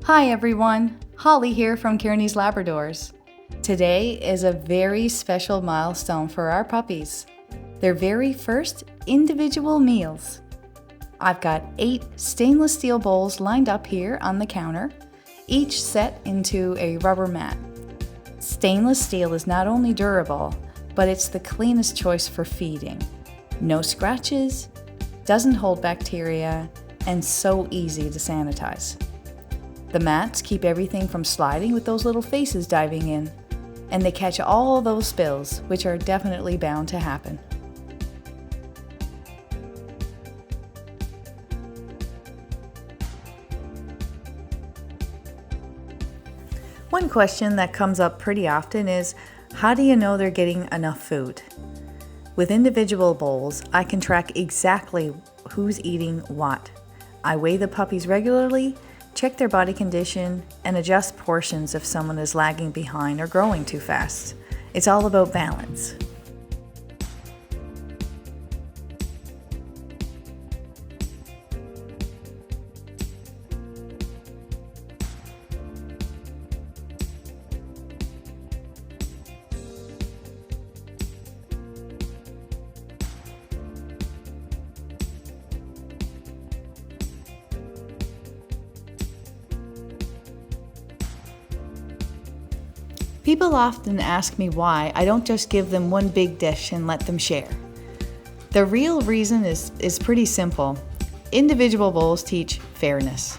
Hi everyone, Holly here from Kearney's Labradors. Today is a very special milestone for our puppies. Their very first individual meals. I've got 8 stainless steel bowls lined up here on the counter, each set into a rubber mat. Stainless steel is not only durable, but it's the cleanest choice for feeding. No scratches, doesn't hold bacteria, and so easy to sanitize. The mats keep everything from sliding with those little faces diving in, and they catch all those spills, which are definitely bound to happen. One question that comes up pretty often is, how do you know they're getting enough food? With individual bowls, I can track exactly who's eating what. I weigh the puppies regularly, check their body condition, and adjust portions if someone is lagging behind or growing too fast. It's all about balance. People often ask me why I don't just give them one big dish and let them share. The real reason is pretty simple. Individual bowls teach fairness.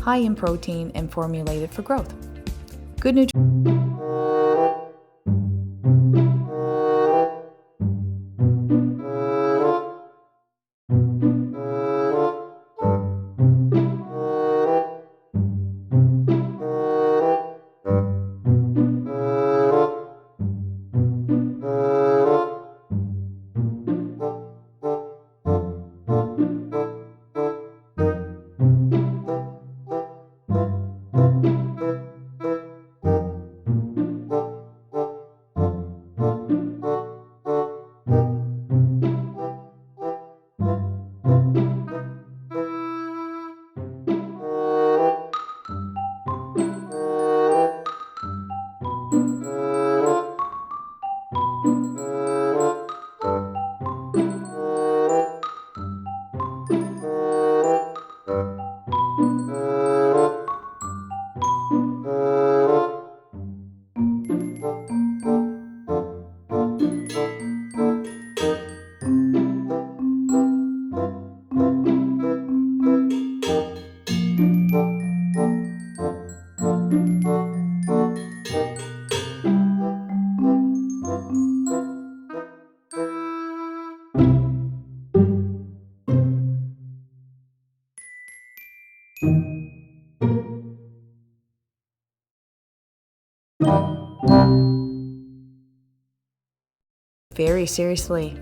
high in protein and formulated for growth. Good nutrition. Very seriously.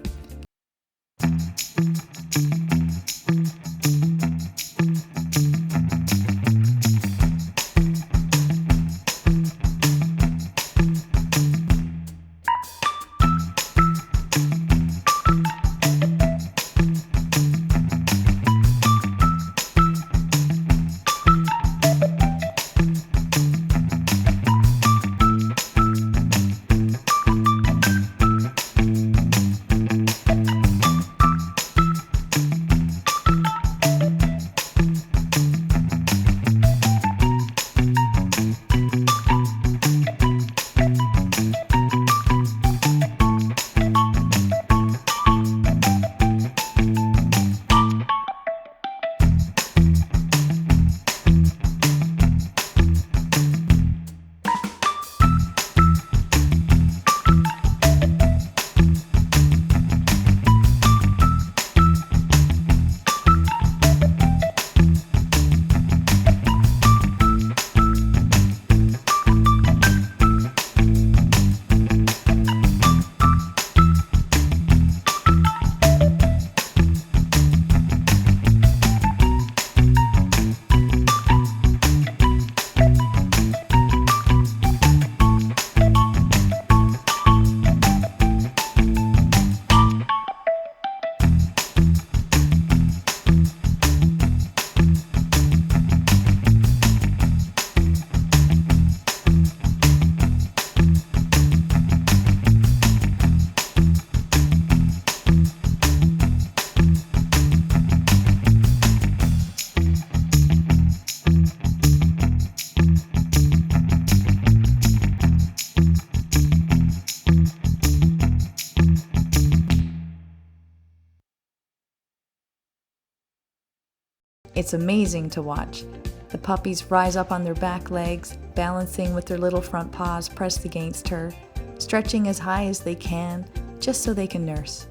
It's amazing to watch. The puppies rise up on their back legs, balancing with their little front paws pressed against her, stretching as high as they can, just so they can nurse.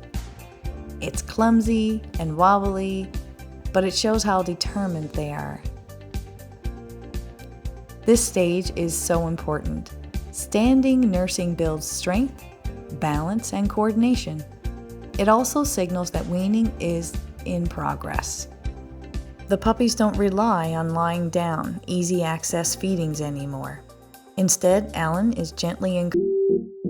It's clumsy and wobbly, but it shows how determined they are. This stage is so important. Standing nursing builds strength, balance, and coordination. It also signals that weaning is in progress. The puppies don't rely on lying down, easy access feedings anymore. Instead, Alan is gently encouraged